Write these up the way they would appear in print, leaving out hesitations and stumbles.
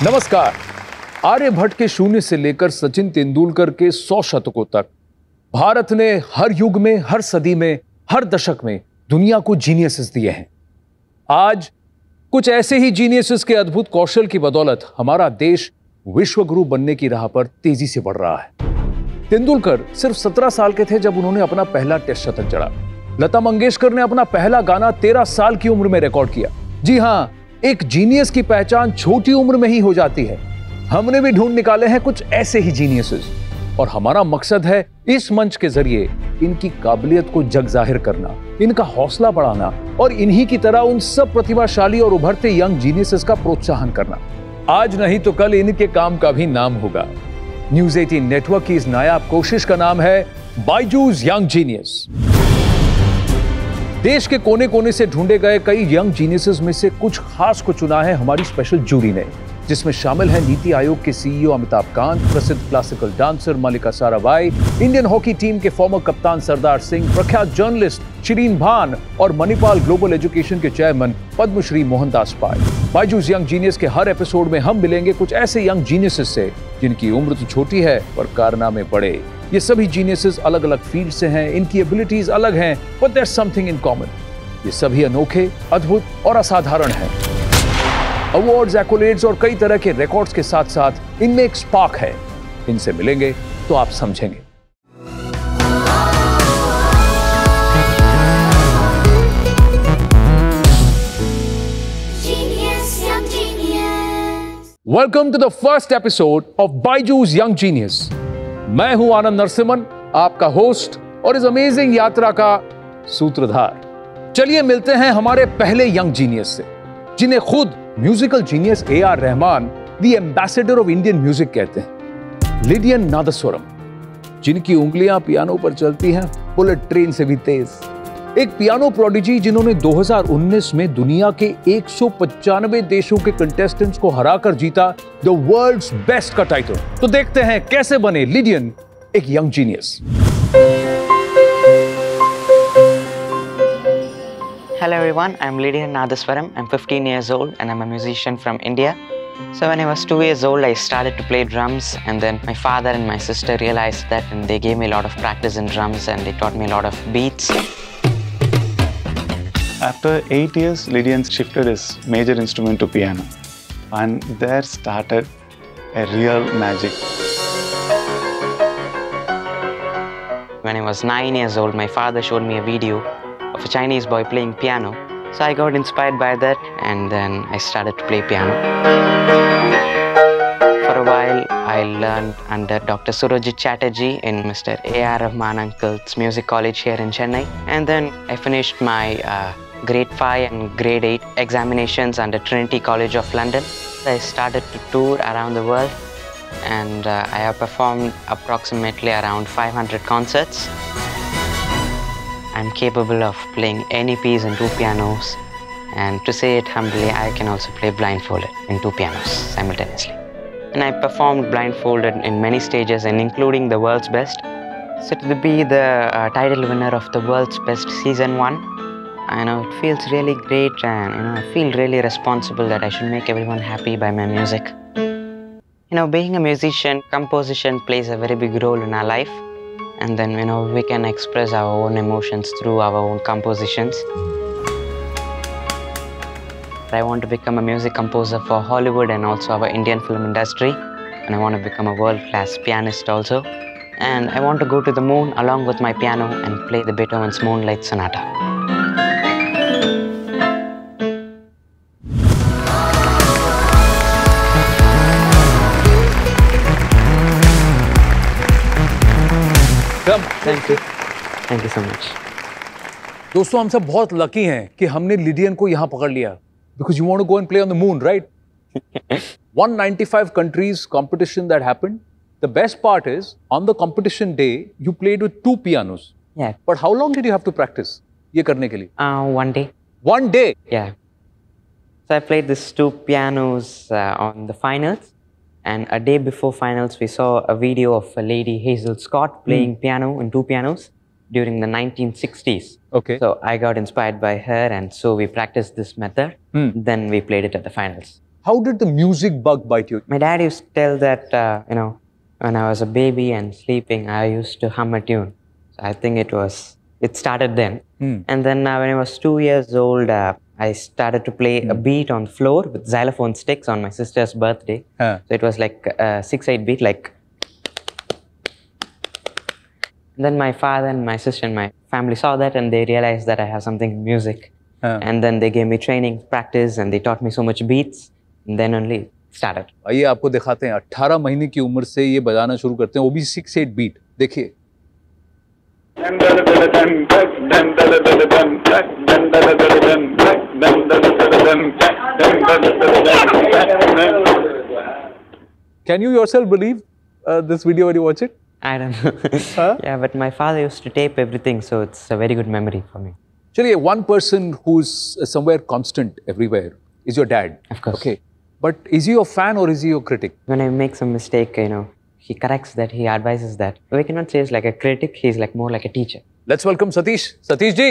नमस्कार। आर्यभट्ट के शून्य से लेकर सचिन तेंदुलकर के 100 शतकों तक भारत ने हर युग में, हर सदी में, हर दशक में दुनिया को जीनियसेस दिए हैं। आज कुछ ऐसे ही जीनियसेस के अद्भुत कौशल की बदौलत हमारा देश विश्व गुरु बनने की राह पर तेजी से बढ़ रहा है। तेंदुलकर सिर्फ 17 साल के थे जब उन्होंने अपना पहला टेस्ट शतक जड़ा। लता मंगेशकर ने अपना पहला गाना 13 साल की उम्र में रिकॉर्ड किया। जी हां, एक जीनियस की पहचान छोटी उम्र में ही हो जाती है। हमने भी ढूंढ निकाले हैं कुछ ऐसे ही जीनियसेस और हमारा मकसद है इस मंच के जरिए इनकी काबिलियत को जग जाहिर करना, इनका हौसला बढ़ाना और इन्हीं की तरह उन सब प्रतिभाशाली और उभरते यंग जीनियसेस का प्रोत्साहन करना। आज नहीं तो कल इनके काम का भी नाम होगा। न्यूज़ 18 नेटवर्क की इस नायाब कोशिश का नाम है बायजूस यंग जीनियस। देश के कोने कोने से ढूंढे गए कई यंग जीनियसेस में से कुछ खास को चुना है हमारी स्पेशल जूरी ने, जिसमें शामिल है नीति आयोग के सीईओ अमिताभ कांत, प्रसिद्ध क्लासिकल डांसर मल्लिका साराभाई, इंडियन हॉकी टीम के फॉर्मर कप्तान सरदार सिंह, प्रख्यात जर्नलिस्ट शिरीन भान और मणिपाल ग्लोबल एजुकेशन के चेयरमैन पद्मश्री मोहनदास पाल। बायजूस यंग जीनियस के हर एपिसोड में हम मिलेंगे कुछ ऐसे यंग जीनियसेस से जिनकी उम्र तो छोटी है पर कारनामे बड़े। ये सभी जीनियसेस अलग अलग फील्ड से हैं, इनकी एबिलिटीज अलग हैं, but there is something in common. ये सभी अनोखे, अद्भुत और असाधारण हैं। अवार्ड्स, एक्कोलेड्स और कई तरह के रिकॉर्ड्स के साथ साथ इनमें एक स्पार्क है। इनसे मिलेंगे तो आप समझेंगे। Welcome to the first episode of Byju's young genius. मैं हूं आनंद नरसिम्हन, आपका होस्ट और इस अमेजिंग यात्रा का सूत्रधार। चलिए मिलते हैं हमारे पहले यंग जीनियस से, जिन्हें खुद musical genius AR Rahman the ambassador of Indian music कहते हैं। लिडियन नादस्वरम, जिनकी उंगलियां पियानो पर चलती हैं बुलेट ट्रेन से भी तेज। एक पियानो प्रोडिजी जिन्होंने 2019 में दुनिया के 195 देशों के कंटेस्टेंट्स को हराकर जीता द वर्ल्ड्स बेस्ट का टाइटल। तो देखते हैं कैसे बने लिडियन एक young genius. Hello everyone, I'm Lidian Nadaswaram. I'm 15 years old and I'm a musician from India. So when I was 2 years old, I started to play drums, and then my father and my sister realized that and they gave me a lot of practice in drums and they taught me a lot of beats. After 8 years, Lidian shifted his major instrument to piano, and there started a real magic. When I was 9 years old, my father showed me a video of a Chinese boy playing piano. So I got inspired by that and then I started to play piano. For a while, I learned under Dr. Surojit Chatterjee in Mr. A.R. Rahman Uncle's Music College here in Chennai. And then I finished my grade 5 and grade 8 examinations under Trinity College of London. I started to tour around the world and I have performed approximately around 500 concerts. I'm capable of playing any piece in 2 pianos, and to say it humbly, I can also play blindfolded in 2 pianos simultaneously. And I performed blindfolded in many stages and including the World's Best. So to be the title winner of the World's Best Season 1, I know it feels really great, and I feel really responsible that I should make everyone happy by my music. Being a musician, composition plays a very big role in our life. And then, we can express our own emotions through our own compositions. I want to become a music composer for Hollywood and also our Indian film industry. And I want to become a world-class pianist also. And I want to go to the moon along with my piano and play the Beethoven's Moonlight Sonata. Thank you so much. दोस्तों, हम सब बहुत lucky हैं कि हमने Lydian को यहाँ पकड़ लिया, because you want to go and play on the moon, right? 195 countries competition that happened. The best part is on the competition day you played with 2 pianos. Yeah. But how long did you have to practice ये करने के लिए? 1 day. 1 day? Yeah. So I played these 2 pianos on the finals. And a day before finals, we saw a video of a lady, Hazel Scott, playing piano in 2 pianos during the 1960s. Okay. So I got inspired by her, and so we practiced this method. Then we played it at the finals. How did the music bug bite you? My dad used to tell that, when I was a baby and sleeping, I used to hum a tune. So I think it started then. And then when I was 2 years old, I started to play a beat on the floor with xylophone sticks on my sister's birthday. So it was like a 6/8 beat, like. And then my father and my sister and my family saw that and they realized that I have something in music. And then they gave me training, practice, and they taught me so much beats. And then only started. आइए आपको दिखाते हैं 18 महीने की उम्र से ये बजाना शुरू करते हैं, वो भी 6/8 बीट. देखिए. Can you yourself believe this video when you watch it? I don't know. Yeah, but my father used to tape everything, so it's a very good memory for me. चलिए, one person who's somewhere constant everywhere is your dad. Of course. Okay. But is he your fan or is he your critic? When I make some mistake, he corrects that, he advises that. We cannot say he's like a critic, he's like more like a teacher. Let's welcome Satish. Satish ji.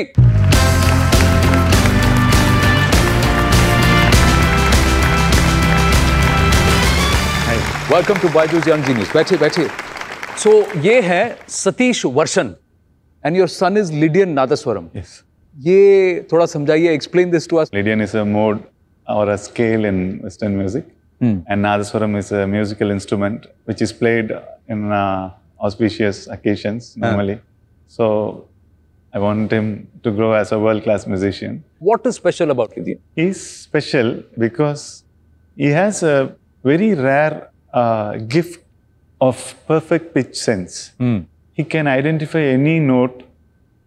Hi. Welcome to Byju's Young Genius. बैठिए, बैठिए. So ये है सतीश वर्षन and your son is Lydian Nadaswaram. Yes. ये थोड़ा समझाइए, explain this to us. Lydian is a mode or a scale in Western music, and Nadaswaram is a musical instrument which is played in auspicious occasions normally. So I want him to grow as a world-class musician. What is special about Lydian? He's special because he has a very rare gift of perfect pitch sense. He can identify any note,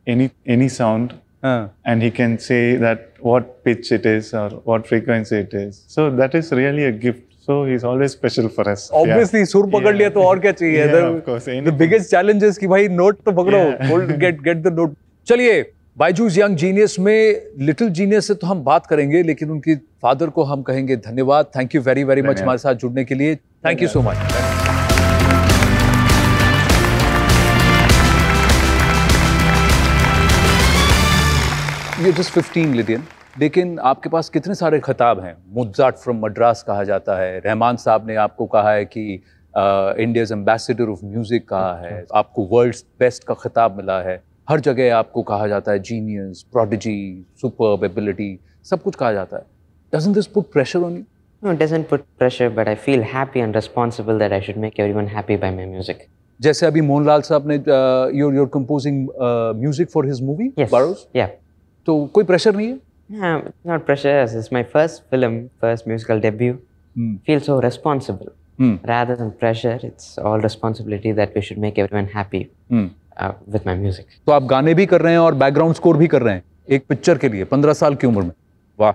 any sound, and he can say that what pitch it is or what frequency it is. So that is really a gift. So he's always special for us. Obviously, सुर पकड़ लिया तो और क्या चाहिए? Yeah, of course. The biggest challenge is कि भाई note तो पकड़ो, get the note. चलिए, बायजूस यंग जीनियस में लिटिल जीनियस से तो हम बात करेंगे, लेकिन उनकी फादर को हम कहेंगे धन्यवाद. Thank you very very much हमारे साथ जुड़ने के लिए. Thank you so much. You're just 15, Lydian. लेकिन आपके पास कितने सारे खिताब हैं. मोज़ार्ट फ्रॉम मद्रास कहा जाता है. रहमान साहब ने आपको कहा है कि इंडियाज़ एम्बेसडर ऑफ म्यूजिक कहा है. आपको वर्ल्ड्स बेस्ट का खिताब मिला है. हर जगह आपको कहा जाता है जीनियस, प्रोडिजी, सुपर्ब एबिलिटी, सब कुछ कहा जाता है. Doesn't this put pressure on you? No, it doesn't put pressure, but I feel happy and responsible that I should make everyone happy by my music. जैसे अभी मोहनलाल साहब ने you're composing music for his movie, Yes. Burrows. Yeah. तो कोई pressure नहीं है? Yeah, not pressure. As it's my first film, first musical debut. Feel so responsible. Rather than pressure, it's all responsibility that we should make everyone happy with my music. तो आप गाने भी कर रहे हैं और बैकग्राउंड स्कोर भी कर रहे हैं एक पिक्चर के लिए 15 साल की उम्र में. वाह.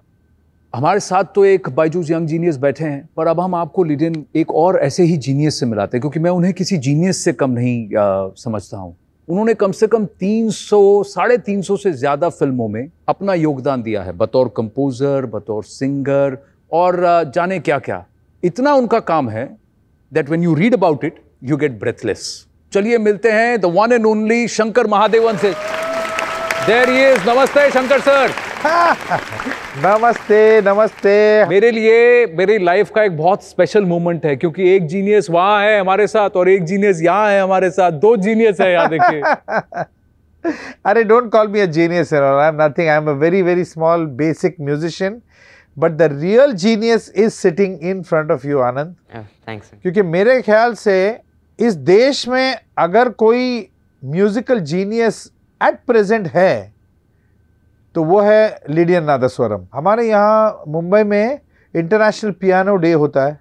हमारे साथ तो एक बायजूस यंग जीनियस बैठे हैं, पर अब हम आपको लिडियन एक और ऐसे ही जीनियस से मिलाते हैं, क्योंकि मैं उन्हें किसी जीनियस से कम नहीं समझता हूँ. उन्होंने कम से कम 300-350 से ज्यादा फिल्मों में अपना योगदान दिया है, बतौर कंपोजर, बतौर सिंगर और जाने क्या क्या. इतना उनका काम है that when you read about it, you get breathless. चलिए मिलते हैं the one and only Shankar Mahadevan से. There he is. नमस्ते शंकर सर. नमस्ते नमस्ते. मेरे लिए मेरी लाइफ का एक बहुत स्पेशल मोमेंट है, क्योंकि एक जीनियस वहां है हमारे साथ और एक जीनियस यहाँ है हमारे साथ. 2 जीनियस है यहाँ देखिए. अरे don't call me a genius at all. I am nothing. I am a very very small basic musician, but the real genius is sitting in front of you Anand. Thanks. क्योंकि मेरे ख्याल से इस देश में अगर कोई म्यूजिकल जीनियस एट प्रेजेंट है तो वो है लिडियन नादस्वरम. हमारे यहाँ मुंबई में इंटरनेशनल पियानो डे होता है.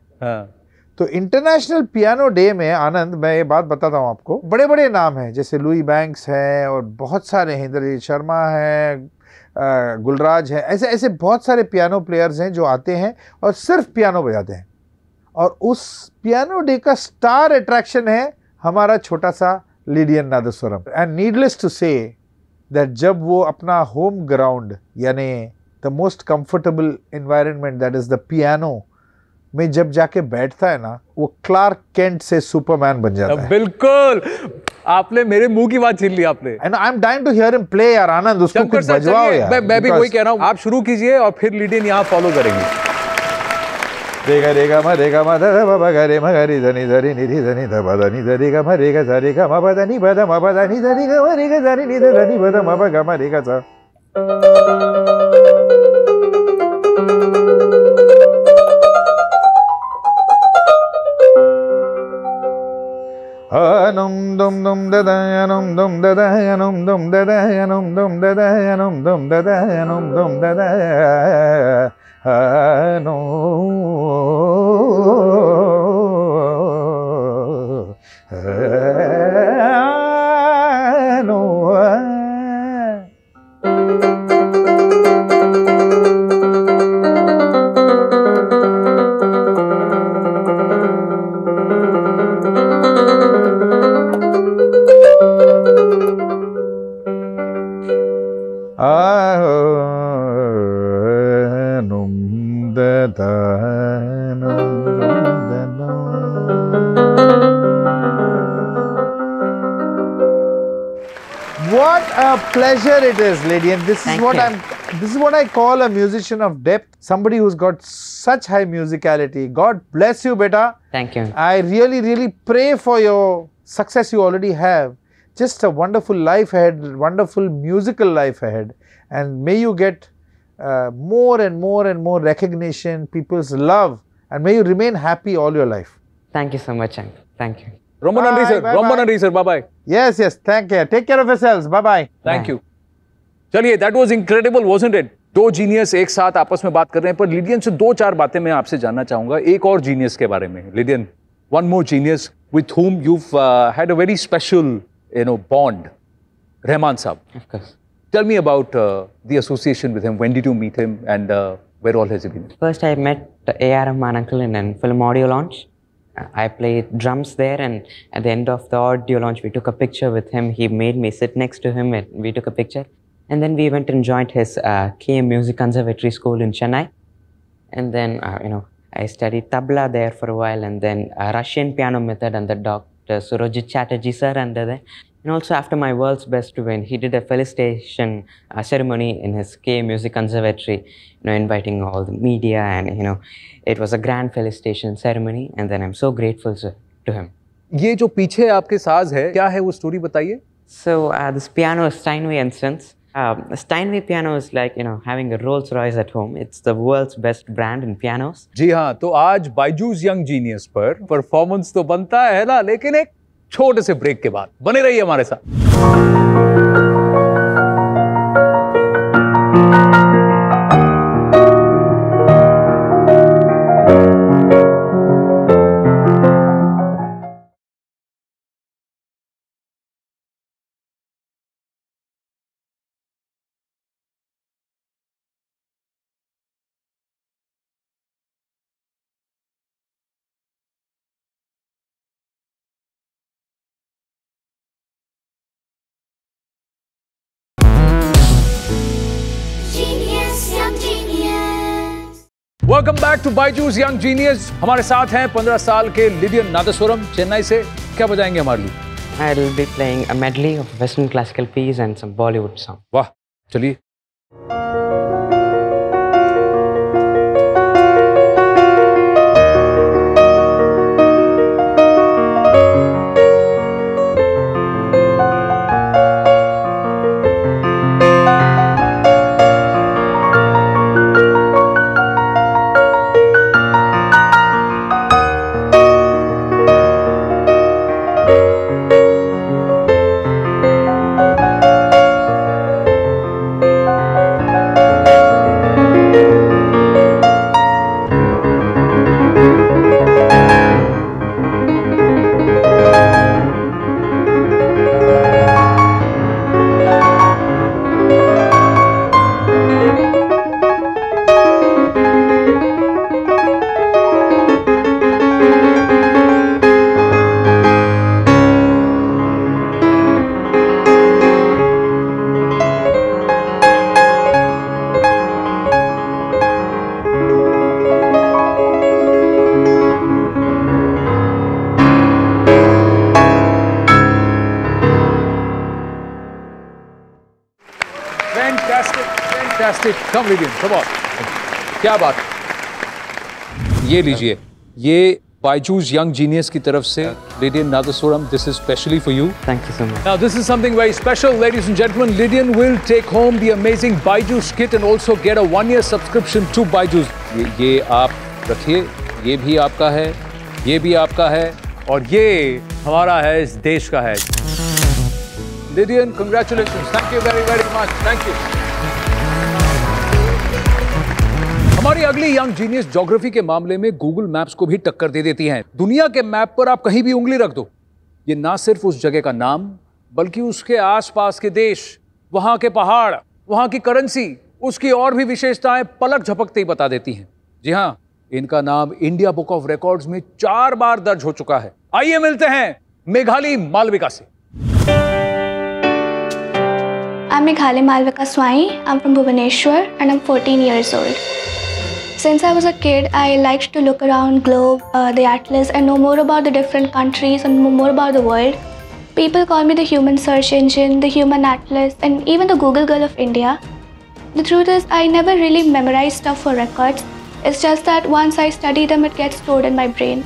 तो इंटरनेशनल पियानो डे में आनंद, मैं ये बात बताता हूँ आपको, बड़े बड़े नाम हैं, जैसे लुई बैंक्स है और बहुत सारे हैं, इंद्रजीत शर्मा है, गुलराज है, ऐसे ऐसे बहुत सारे पियानो प्लेयर्स हैं जो आते हैं और सिर्फ पियानो बजाते हैं. और उस पियानो डे का स्टार अट्रैक्शन है हमारा छोटा सा Lydian Nadhaswaram. And needless to say that जब वो अपना होम ग्राउंड यानी the most comfortable environment that is the piano में जब जाके बैठता है ना, वो क्लार्क केंट से सुपरमैन बन जाता है. बिल्कुल. आपने मेरे मुंह की बात छीन ली आपने. And I am dying to hear him play यार. आनंद उसको कुछ बजवाओ यार. मैं भी वही कह रहा हूँ. आप शुरू कीजिए और फिर लिडियन यहाँ फॉलो करेंगे. रे गा रे गा म रे गा म ध ध ब ग रे म ग रे ध नि ध रे नि रि ध नि ध ब ध नि ध रे गा म रे गा ध रे गा म ब ध नि ब ध म ब ध नि ध रि ग म रे गा ध रि नि ध ध नि ब ध म ब ग म रे गा ध Anum dum dum da da anum dum da da anum dum da da anum dum da da anum dum da da anum dum da da What a pleasure it is, lady, and this Thank is what you. this is what I call a musician of depth, somebody who's got such high musicality. God bless you, beta. Thank you. I really pray for your success you already have. Just a wonderful life ahead, wonderful musical life ahead, and may you get more and more recognition, people's love, and may you remain happy all your life. Thank you so much, Uncle. Thank you. Rombo Nandri sir, Bye, Rombo bye. Nandri sir, bye bye. Yes, take care of yourselves. Bye bye. Thank Bye. you. चलिए, that was incredible, wasn't it? दो genius एक साथ आपस में बात कर रहे हैं, पर लिडियन से दो चार बातें मैं आपसे जानना चाहूंगा एक और जीनियस के बारे में. Lydian, one more genius with whom you've had a very special, bond. Rahman Saab. Of course. Tell me about the association with him. When did you meet him, and where all has he been? First, I met A.R. Rahman Uncle in a film audio launch. I played drums there, and at the end of the audio launch, we took a picture with him. He made me sit next to him, and we took a picture. And then we went and joined his KM Music Conservatory School in Chennai. And then, I studied tabla there for a while, and then Russian piano method under Dr. Surojit Chatterjee sir under there. And also after my World's Best win, he did a felicitation ceremony in his KM Music Conservatory, inviting all the media, and it was a grand felicitation ceremony. And then I'm so grateful to him. ये जो पीछे आपके साज है, क्या है वो story बताइए? So this piano is Steinway and Sons. Steinway piano is like, having a Rolls Royce at home. It's the world's best brand in pianos. जी हाँ, तो आज बायजूस यंग जीनियस पर परफॉर्मेंस तो बनता है ना, लेकिन एक छोटे से ब्रेक के बाद बने रहिए हमारे साथ. Welcome back to Byju's young genius. हमारे साथ हैं 15 साल के लिडियन नादस्वरम चेन्नई से. क्या बजाएंगे हमारे लिए? I will be playing a medley of Western classical piece and some Bollywood song. वाह, चलिए. Fantastic. Come Lidian, come on. क्या बात. ये लीजिए, ये बायजूस यंग जीनियस की तरफ से Lydian Nadaswaram, this is specially for you. Thank you so much. Now this is something very special, ladies and gentlemen. Lydian will take home the amazing Byju's kit and also get a 1-year subscription to Byju's. ये आप रखिए, ये भी आपका है, ये भी आपका है और ये हमारा है, इस देश का है. Lydian, congratulations. Thank you very, very much. Thank you. हमारी अगली यंग जीनियस ज्योग्राफी के मामले में गूगल मैप्स को भी टक्कर दे देती हैं. दुनिया के मैप पर आप कहीं भी उंगली रख दो, ये ना सिर्फ उस जगह का नाम बल्कि उसके आसपास के देश, वहां के पहाड़, वहां की करेंसी, उसकी और भी विशेषताएं पलक झपकते ही बता देती हैं. जी हाँ, इनका नाम इंडिया बुक ऑफ रिकॉर्ड्स में 4 बार दर्ज हो चुका है. आइए मिलते हैं मेघाली मालविका से. I'm Meghali Malvika Swai. I'm from Bhubaneswar and I'm 14 years old. Since I was a kid, I liked to look around globe, the atlas, and know more about the different countries and know more about the world. People call me the human search engine, the human atlas, and even the Google girl of India. The truth is, I never really memorized stuff for records. It's just that once I study them, it gets stored in my brain.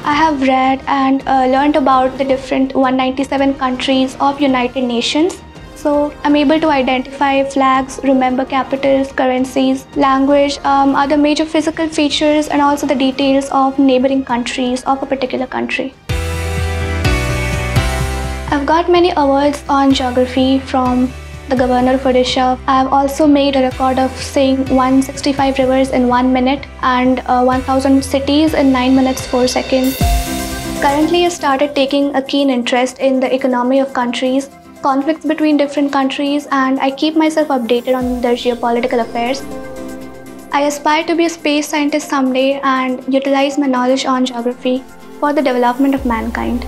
I have read and learned about the different 197 countries of United Nations. So I'm able to identify flags, remember capitals, currencies, language, other major physical features, and also the details of neighboring countries of a particular country. I've got many awards on geography from the Governor of Odisha. I've also made a record of saying 165 rivers in 1 minute and 1000 cities in 9 minutes 4 seconds. Currently, I started taking a keen interest in the economy of countries, conflicts between different countries, and I keep myself updated on their geopolitical affairs. I aspire to be a space scientist someday and utilize my knowledge on geography for the development of mankind.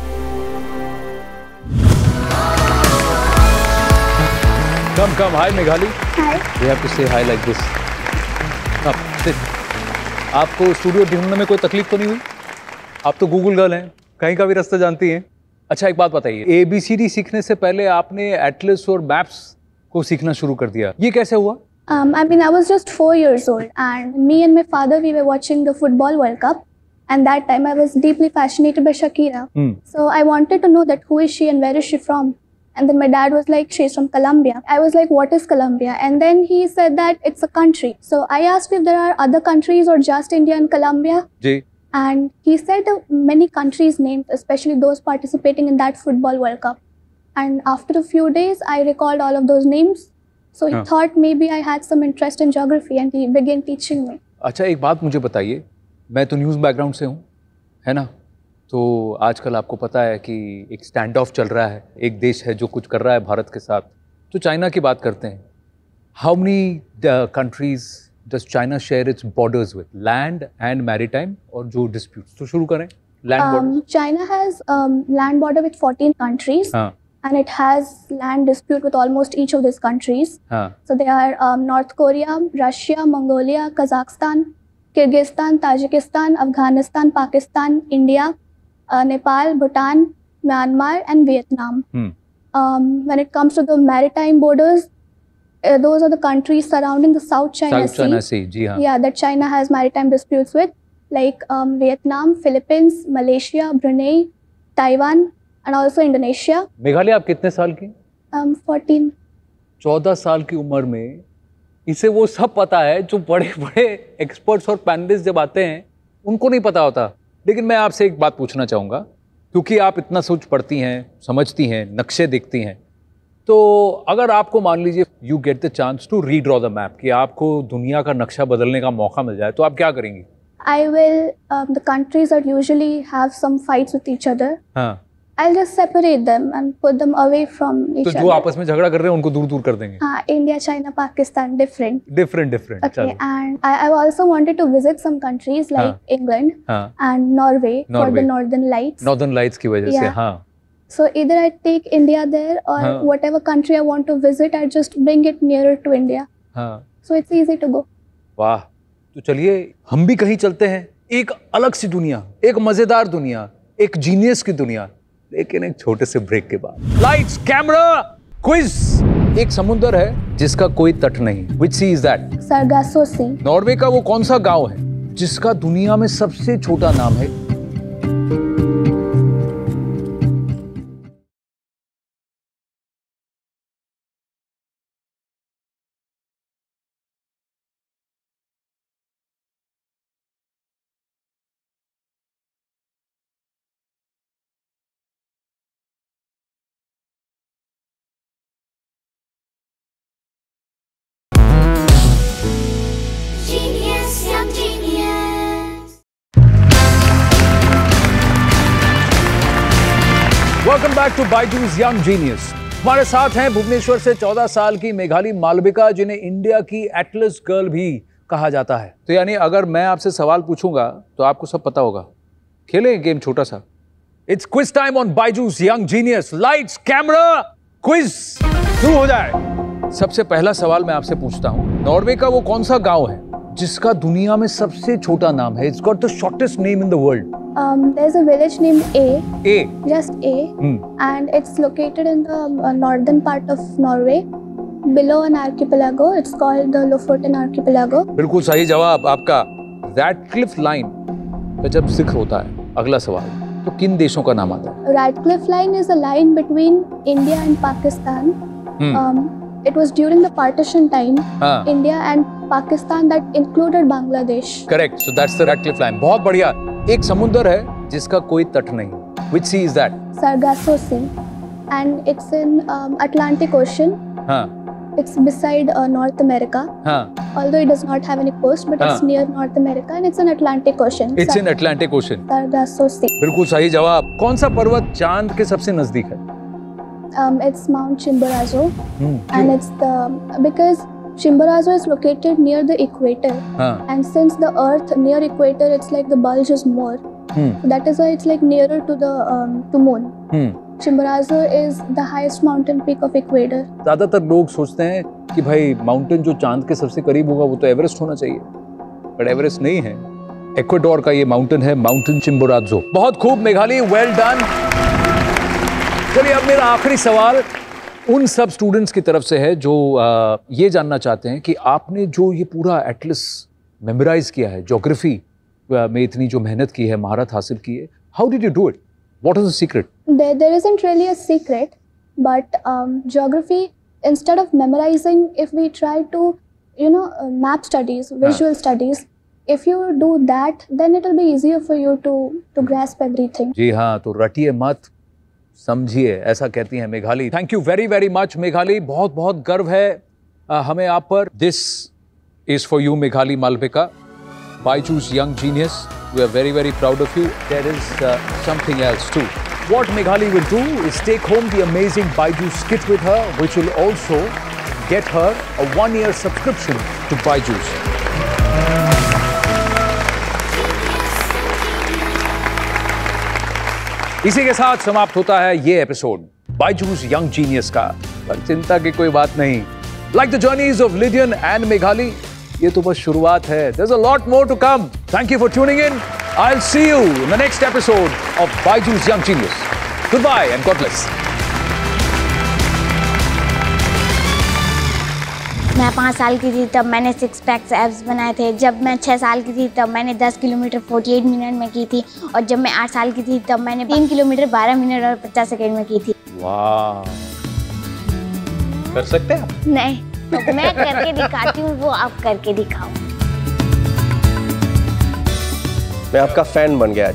Come. Hi, Meghali. Hi. We have to say hi like this. Come, sit. आपको studio ढूंढने में कोई तकलीफ तो नहीं हुई? आप तो गूगल गर्ल हैं, कहीं का भी रास्ता जानती हैं. अच्छा, एक बात बताइए, ABCD सीखने से पहले आपने एटलस और मैप्स को सीखना शुरू कर दिया, ये कैसे हुआ? I was just 4 years old, and me and my father, we were watching the football World Cup, and that time I was deeply fascinated by Shakira. So I wanted to know that who is she and where is she from? And then my dad was like, she's from Colombia. I was like, what is Colombia? And then he said that it's a country. So I asked if there are other countries or just India and Colombia. Ji. And he said many countries named, especially those participating in that football World Cup. And after a few days, I recalled all of those names. So he thought maybe I had some interest in geography and he began teaching me. अच्छा, एक बात मुझे बताइए, मैं तो news background से हूँ, है ना? तो आजकल आपको पता है कि एक स्टैंड ऑफ चल रहा है, एक देश है जो कुछ कर रहा है भारत के साथ. तो चाइना की बात करते हैं. How many countries does China share its borders with, land and maritime, और जो डिस्प्यूट्स? तो शुरू करें. Land border. China has land border with 14 countries. And it has land dispute with almost each of these countries. So they are North Korea, Russia, Mongolia, Kazakhstan, Kyrgyzstan, Tajikistan, Afghanistan, Pakistan, India, Nepal, Bhutan, Myanmar, and Vietnam. When it comes to the maritime borders, those are the countries surrounding the South China Sea. South China Sea, जी हाँ. Yeah, that China has maritime disputes with, like Vietnam, Philippines, Malaysia, Brunei, Taiwan, and also Indonesia. Meghalaya, आप कितने साल की? 14. 14 साल की उम्र में इसे वो सब पता है जो बड़े बड़े एक्सपर्ट्स और पैनलिस्ट जब आते हैं उनको नहीं पता होता. लेकिन मैं आपसे एक बात पूछना चाहूँगा, क्योंकि आप इतना सोच पढ़ती हैं, समझती हैं, नक्शे देखती हैं, तो अगर आपको मान लीजिए you get the chance to redraw the map, कि आपको दुनिया का नक्शा बदलने का मौका मिल जाए, तो आप क्या करेंगी? I will, the countries that usually have some fights with each other, हाँ. I'll just separate them and put them away from each तो other. जो आपस में झगड़ा कर रहे हैं उनको दूर दूर कर देंगे. हाँ, India, China, Pakistan, different. Different. Okay, चलो. and I also wanted to visit some countries like England and Norway for the Northern Lights. Northern Lights की वजह से, हाँ. So either I take India there or whatever country I want to visit, I just bring it nearer to India. हाँ. So it's easy to go. वाह. तो चलिए हम भी कहीं चलते हैं, एक अलग सी दुनिया, एक मजेदार दुनिया, एक जीनियस की दुनिया, लेकिन एक छोटे से ब्रेक के बाद. Lights, camera, quiz. एक समुंदर है जिसका कोई तट नहीं. Which sea is that? Sargasso Sea. Norway का वो कौन सा गांव है जिसका दुनिया में सबसे छोटा नाम है? Welcome back to Byju's young genius. हमारे साथ हैं भुवनेश्वर से 14 साल की मेघाली मालविका, जिन्हें इंडिया की एटलस गर्ल भी कहा जाता है। तो यानी अगर मैं आपसे सवाल पूछूंगा तो आपको सब पता होगा। खेलें गेम छोटा सा। It's quiz time on Byju's young genius. Lights camera quiz शुरू हो जाए। सबसे पहला सवाल मैं आपसे पूछता हूं, नॉर्वे का वो कौन सा गांव है जिसका दुनिया में सबसे छोटा नाम है? It's got the shortest name in the world. There's a village named A. Just A. And it's located in the northern part of Norway, below an archipelago. It's called the Lofoten archipelago. बिल्कुल सही जवाब आपका। Radcliffe line का जब जिक्र होता है, अगला सवाल, तो किन देशों का नाम आता है? Radcliffe Line is a line between India and Pakistan. It was during the partition time, India and Pakistan that included Bangladesh. Correct. So that's the Radcliffe Line. बहुत बढ़िया। एक समुद्र है जिसका कोई तट नहीं। Which sea is that? Sargasso Sea, and it's in Atlantic Ocean. It's beside North America. Although it does not have any coast, but it's near North America, and it's in Atlantic Ocean. It's in Atlantic Ocean. Sargasso Sea. बिल्कुल सही जवाब। कौन सा पर्वत चांद के सबसे नजदीक है? It's Mount Chimborazo, and it's because Chimborazo is located near the equator, and since the Earth near equator, it's like the bulge is more. That is why it's like nearer to the to moon. Chimborazo is the highest mountain peak of equator. ज्यादातर लोग सोचते हैं कि भाई mountain जो चांद के सबसे करीब होगा वो तो एवरेस्ट होना चाहिए, पर एवरेस्ट नहीं है। इक्वाडोर का ये माउंटेन है, माउंटेन चिम्बोराजो। बहुत खूब मेघाली, वेल डन। चलिए अब मेरा आखिरी सवाल उन सब स्टूडेंट्स की तरफ से है जो ये जानना चाहते हैं कि आपने जो ये पूरा एटलस मेमोराइज किया है, ज्योग्राफी में इतनी जो मेहनत की है, महारत हासिल की है, how did you do it? What is the secret? There isn't really a secret, but geography, instead of memorizing, if we try to, map studies, visual studies, if you do that, then it will be easier for you to grasp everything. जी हाँ, तो रटिए मत, समझिए, ऐसा कहती हैं Meghali. Thank you very very much Meghali, बहुत बहुत गर्व है हमें आप पर। This is for you Meghali Malavika, Byju's young genius. We are very very proud of you. There is something else too. What Meghali will do is take home the amazing Byju's kit with her, which will also get her a 1-year subscription to Byju's. इसी के साथ समाप्त होता है ये episode Byju's young genius का, पर चिंता की कोई बात नहीं। Like the journeys of Lydian and Meghali, ये तो बस शुरुआत है। There's a lot more to come. Thank you for tuning in. I'll see you in the next episode of Byju's Young Genius. Goodbye and God bless. मैं 5 साल की थी तब मैंने 6 पैक्स एब्स बनाए थे। जब मैं 6 साल की थी तब मैंने 10 किलोमीटर 48 मिनट में की थी, और जब मैं 8 साल की थी तब मैंने 3 किलोमीटर 12 मिनट और 50 सेकेंड में की थी। वाह, कर सकते हैं आप? नहीं, तो मैं करके दिखाती हूँ, वो आप करके दिखाओ। मैं आपका फैन बन गया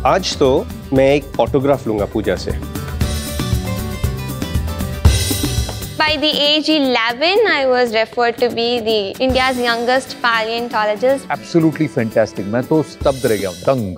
आज तो मैं एक ऑटोग्राफ लूंगा पूजा से। By the age 11, I was referred to be the India's youngest paleontologist. Absolutely fantastic. मैं तो स्तब्ध रह गया हूँ, दंग।